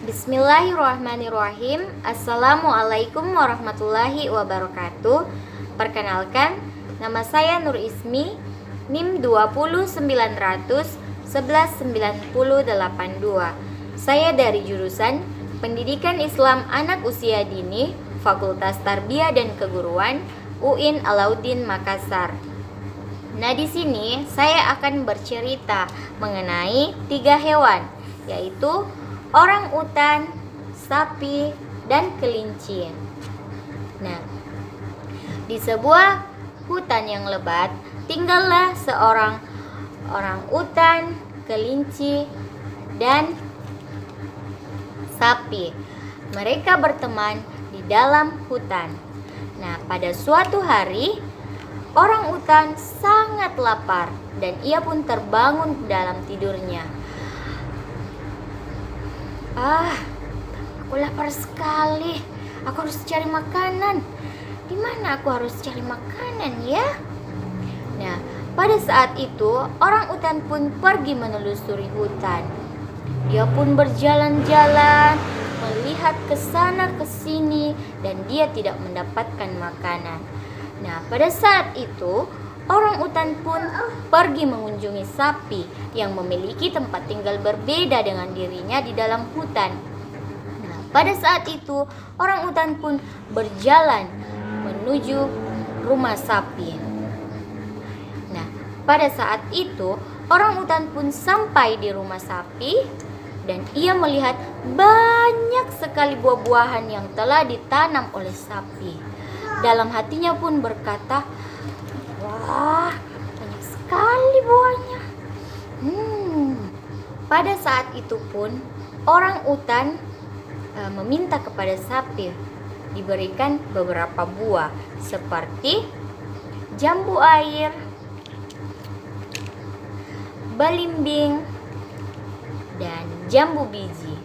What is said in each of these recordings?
Bismillahirrahmanirrahim. Assalamualaikum warahmatullahi wabarakatuh. Perkenalkan, nama saya Nur Ismi, NIM 20900 Saya dari jurusan Pendidikan Islam Anak Usia Dini, Fakultas Tarbiyah dan Keguruan, UIN Alauddin Makassar. Nah, di sini saya akan bercerita mengenai 3 hewan, yaitu orangutan, sapi, dan kelinci. Nah, di sebuah hutan yang lebat tinggallah seorang orangutan, kelinci, dan sapi. Mereka berteman di dalam hutan. Nah, pada suatu hari orangutan sangat lapar dan ia pun terbangun dalam tidurnya. Aku lapar sekali. Aku harus cari makanan. Di mana aku harus cari makanan ya? Nah, pada saat itu orangutan pun pergi menelusuri hutan. Dia pun berjalan-jalan, melihat ke sana ke sini dan dia tidak mendapatkan makanan. Nah, pada saat itu orangutan pun pergi mengunjungi sapi yang memiliki tempat tinggal berbeda dengan dirinya di dalam hutan. Nah, pada saat itu orangutan pun berjalan menuju rumah sapi. Nah, pada saat itu orangutan pun sampai di rumah sapi dan ia melihat banyak sekali buah-buahan yang telah ditanam oleh sapi. Dalam hatinya pun berkata, "Wah, banyak sekali buahnya." Pada saat itu pun orangutan meminta kepada sapi diberikan beberapa buah seperti jambu air, belimbing, dan jambu biji.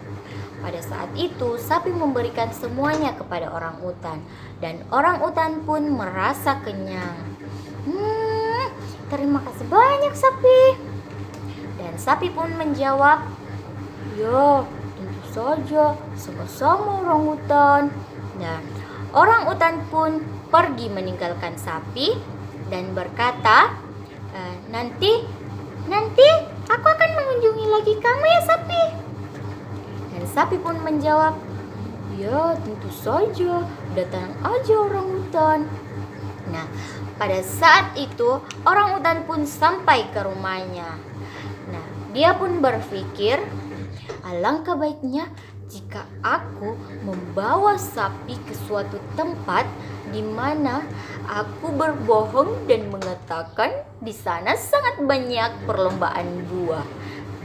Pada saat itu sapi memberikan semuanya kepada orangutan dan orangutan pun merasa kenyang. Terima kasih banyak sapi. Dan sapi pun menjawab, "Ya, tentu saja, sama-sama orangutan." Dan orangutan pun pergi meninggalkan sapi dan berkata, Nanti aku akan mengunjungi lagi kamu ya sapi." Dan sapi pun menjawab, "Ya, tentu saja, datang aja orangutan." Nah, pada saat itu orangutan pun sampai ke rumahnya. Nah, dia pun berpikir, alangkah baiknya jika aku membawa sapi ke suatu tempat di mana aku berbohong dan mengatakan di sana sangat banyak perlombaan buah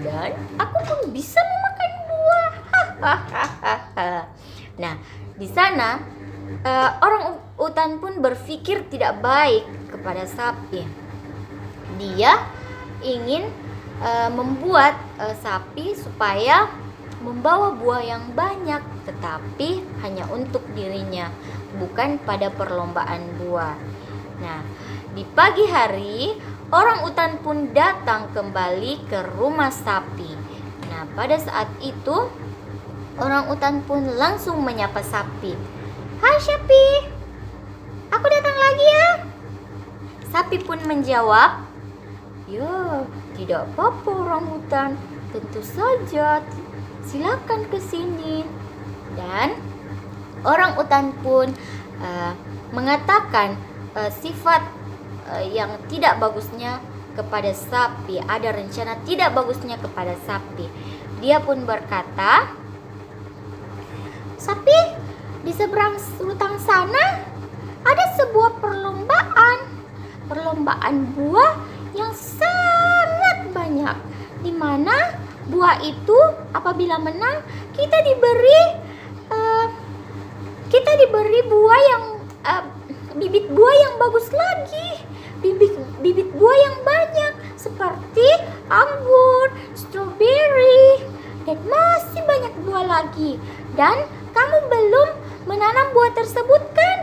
dan aku pun bisa memakan buah. Nah, di sana orangutan pun berpikir tidak baik kepada sapi. Dia ingin membuat sapi supaya membawa buah yang banyak, tetapi hanya untuk dirinya, bukan pada perlombaan buah. Nah, di pagi hari orangutan pun datang kembali ke rumah sapi. Nah, pada saat itu orangutan pun langsung menyapa sapi. "Hai sapi, aku datang lagi ya." Sapi pun menjawab, "Ya, tidak apa-apa orangutan, tentu saja, silakan ke sini." Dan orangutan pun mengatakan sifat yang tidak bagusnya kepada sapi, ada rencana tidak bagusnya kepada sapi. Dia pun berkata, "Sapi, di seberang hutan sana ada sebuah perlombaan buah yang sangat banyak, di mana buah itu apabila menang kita diberi buah yang bibit buah yang bagus lagi, bibit buah yang banyak seperti anggur, stroberi, dan masih banyak buah lagi. Dan kamu belum menanam buah tersebut kan?"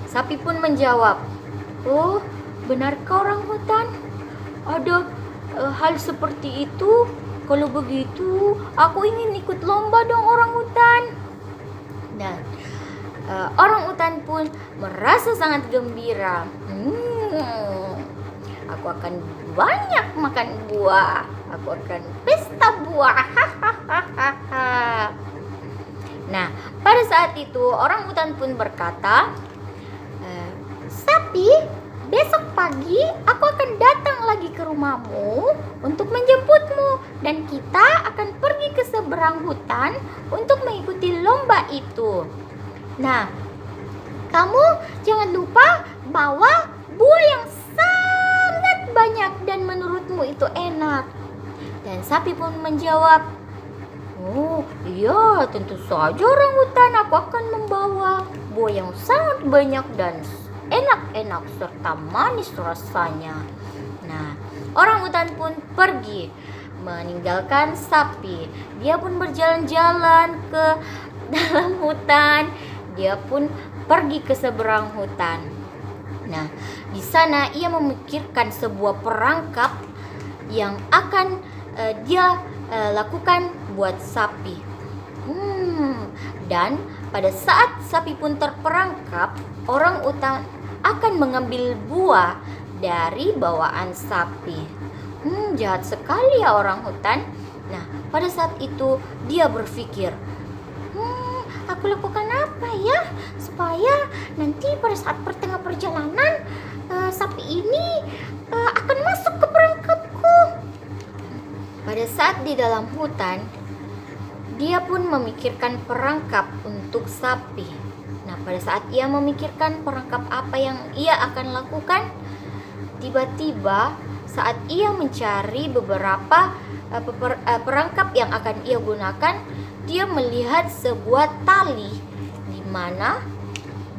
Sapi pun menjawab, "Benarkah orangutan? Ada hal seperti itu? Kalau begitu, aku ingin ikut lomba dong orangutan. Dan orangutan pun merasa sangat gembira. Aku akan banyak makan buah. Aku akan pesta buah. Nah, pada saat itu orangutan pun berkata, sapi, besok pagi aku akan datang lagi ke rumahmu untuk menjemputmu dan kita akan pergi ke seberang hutan untuk mengikuti lomba itu. Nah, kamu jangan lupa bawa buah yang sangat banyak dan menurutmu itu enak. Dan sapi pun menjawab, oh iya, tentu saja orangutan, aku akan membawa buah yang sangat banyak dan enak-enak serta manis rasanya. Nah, orangutan pun pergi meninggalkan sapi. Dia pun berjalan-jalan ke dalam hutan. Dia pun pergi ke seberang hutan. Nah, di sana ia memikirkan sebuah perangkap yang akan dia lakukan buat sapi. Dan pada saat sapi pun terperangkap, orangutan akan mengambil buah dari bawaan sapi. Jahat sekali ya orangutan. Nah, pada saat itu dia berpikir, aku lakukan apa ya supaya nanti pada saat pertengah perjalanan sapi ini akan masuk ke perangkapku. Pada saat di dalam hutan, dia pun memikirkan perangkap untuk sapi. Nah, pada saat ia memikirkan perangkap apa yang ia akan lakukan, tiba-tiba saat ia mencari beberapa perangkap yang akan ia gunakan, dia melihat sebuah tali di mana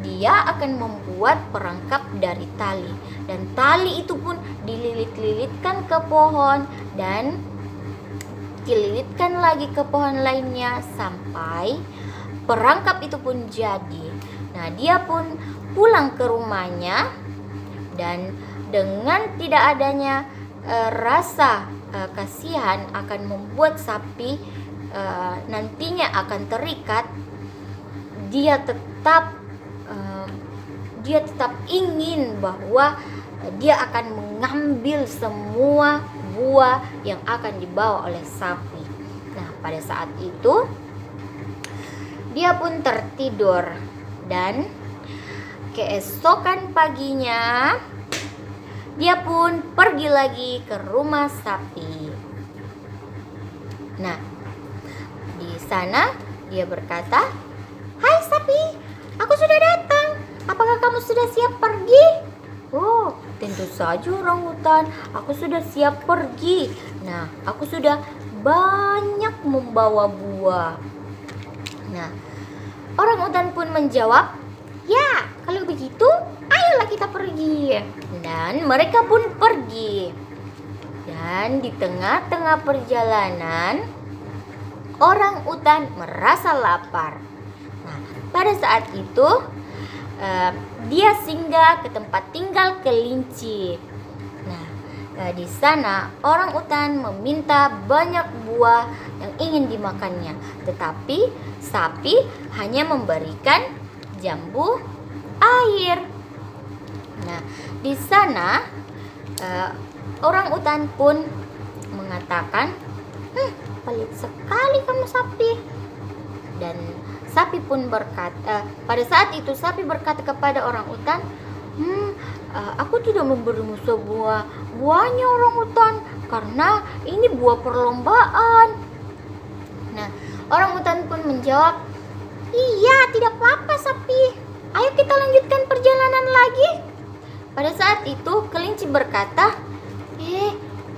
dia akan membuat perangkap dari tali. Dan tali itu pun dililit-lilitkan ke pohon dan dililitkan lagi ke pohon lainnya sampai perangkap itu pun jadi. Nah, dia pun pulang ke rumahnya dan dengan tidak adanya rasa kasihan akan membuat sapi nantinya akan terikat, dia tetap ingin bahwa dia akan mengambil semua buah yang akan dibawa oleh sapi. Nah, pada saat itu dia pun tertidur dan keesokan paginya dia pun pergi lagi ke rumah sapi. Nah, di sana dia berkata, "Hai sapi, aku sudah datang. Apakah kamu sudah siap pergi?" "Oh, tentu saja orangutan, aku sudah siap pergi. Nah, aku sudah banyak membawa buah." Nah, orangutan pun menjawab, "Ya, kalau begitu, ayolah kita pergi." Dan mereka pun pergi. Dan di tengah-tengah perjalanan, orangutan merasa lapar. Nah, pada saat itu dia singgah ke tempat tinggal kelinci. Nah, di sana orangutan meminta banyak buah yang ingin dimakannya, tetapi sapi hanya memberikan jambu air. Nah, di sana orangutan pun mengatakan, pelit sekali kamu sapi. Dan sapi pun berkata, pada saat itu sapi berkata kepada orangutan, aku tidak memberimu sebuah buahnya orangutan, karena ini buah perlombaan. Nah, orangutan pun menjawab, iya, tidak apa-apa sapi, ayo kita lanjutkan perjalanan lagi. Pada saat itu kelinci berkata,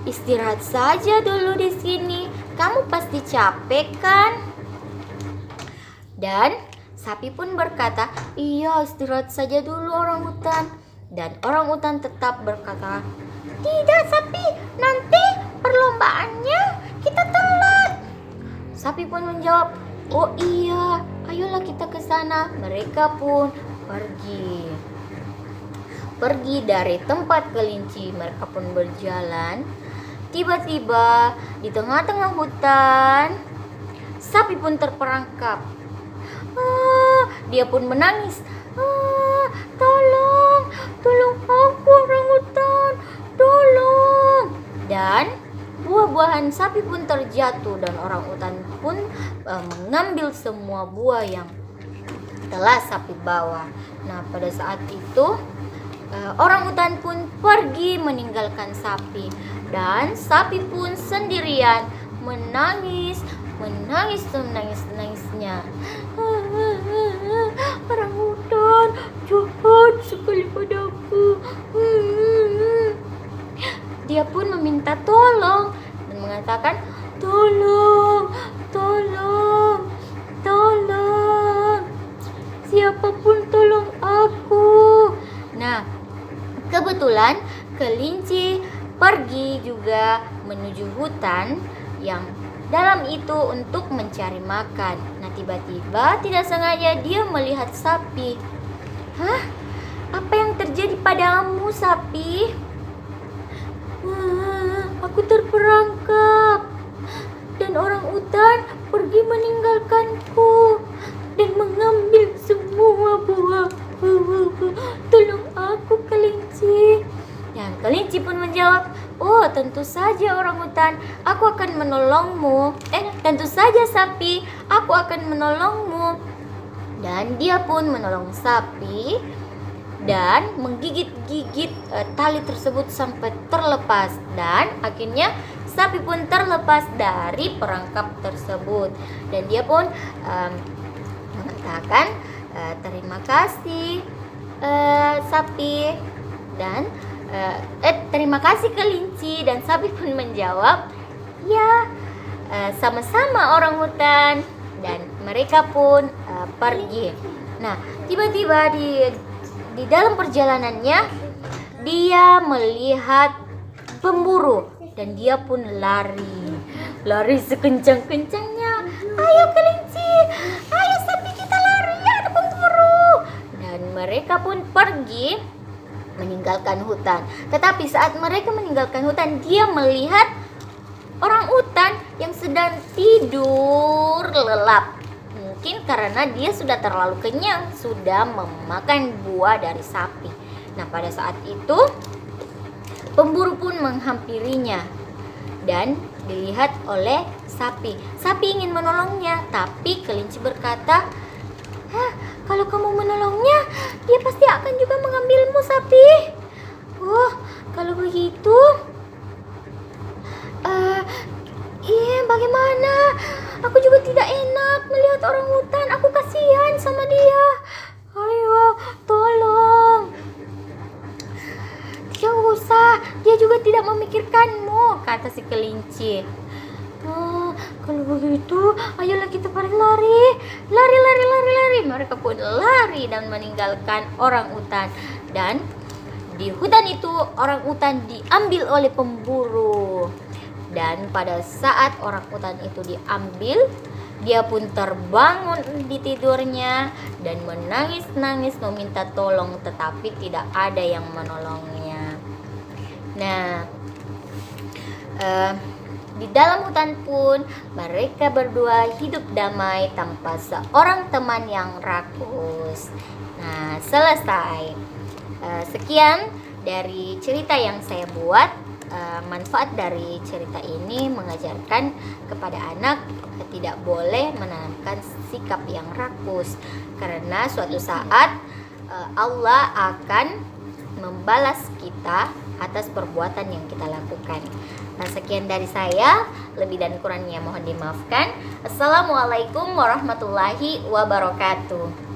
istirahat saja dulu di sini, kamu pasti capek kan? Dan sapi pun berkata, iya, istirahat saja dulu orangutan. Dan orangutan tetap berkata, tidak sapi, nanti perlombaannya kita telat. Sapi pun menjawab, oh iya, ayolah kita ke sana. Mereka pun pergi dari tempat kelinci. Mereka pun berjalan Tiba-tiba di tengah-tengah hutan, sapi pun terperangkap. Dia pun menangis. Tolong, tolong aku orangutan, tolong. Dan buah-buahan sapi pun terjatuh dan orangutan pun mengambil semua buah yang telah sapi bawa. Nah, pada saat itu orangutan pun pergi meninggalkan sapi, dan sapi pun sendirian menangis senangis-nangisnya. Orangutan jahat sekali padaku. Dia pun meminta tolong dan mengatakan, tolong, tolong, tolong, siapapun tolong aku. Nah, kebetulan kelinci pergi juga menuju hutan yang dalam itu untuk mencari makan. Nah, tiba-tiba tidak sengaja dia melihat sapi. Hah? Apa yang terjadi padamu, sapi? Aku terperangkap dan orangutan pergi meninggalkanku dan mengambil semua buah. Tolong aku, kelinci. Dan kelinci pun menjawab, oh, tentu saja orangutan, aku akan menolongmu. Tentu saja sapi, aku akan menolongmu. Dan dia pun menolong sapi dan menggigit-gigit tali tersebut sampai terlepas, dan akhirnya sapi pun terlepas dari perangkap tersebut. Dan dia pun mengatakan, terima kasih sapi, dan terima kasih kelinci. Dan sapi pun menjawab, ya, sama-sama orangutan. Dan mereka pun pergi. Nah, tiba-tiba di dalam perjalanannya dia melihat pemburu dan dia pun lari sekencang-kencangnya. Ayo kelinci, ayo sapi, kita lari, ada pemburu. Dan mereka pun pergi meninggalkan hutan. Tetapi saat mereka meninggalkan hutan, dia melihat orangutan yang sedang tidur lelap. Mungkin karena dia sudah terlalu kenyang, sudah memakan buah dari sapi. Nah, pada saat itu pemburu pun menghampirinya dan dilihat oleh sapi. Sapi ingin menolongnya, tapi kelinci berkata, kalau kamu menolongnya, dia pasti akan juga mengambilmu, sapi. Kalau begitu, bagaimana? Aku juga tidak enak melihat orangutan. Aku kasihan sama dia. Ayo, tolong. Tidak usah, dia juga tidak memikirkanmu, kata si kelinci. Kalau begitu, ayolah kita lari. Lari. Mereka pun lari dan meninggalkan orangutan. Dan di hutan itu orangutan diambil oleh pemburu. Dan pada saat orangutan itu diambil, dia pun terbangun di tidurnya dan menangis-nangis meminta tolong, tetapi tidak ada yang menolongnya. Nah, di dalam hutan pun mereka berdua hidup damai tanpa seorang teman yang rakus. Nah, selesai. Sekian dari cerita yang saya buat. Manfaat dari cerita ini mengajarkan kepada anak tidak boleh menanamkan sikap yang rakus, karena suatu saat Allah akan membalas kita atas perbuatan yang kita lakukan. Nah, sekian dari saya, lebih dan kurangnya mohon dimaafkan. Assalamualaikum warahmatullahi wabarakatuh.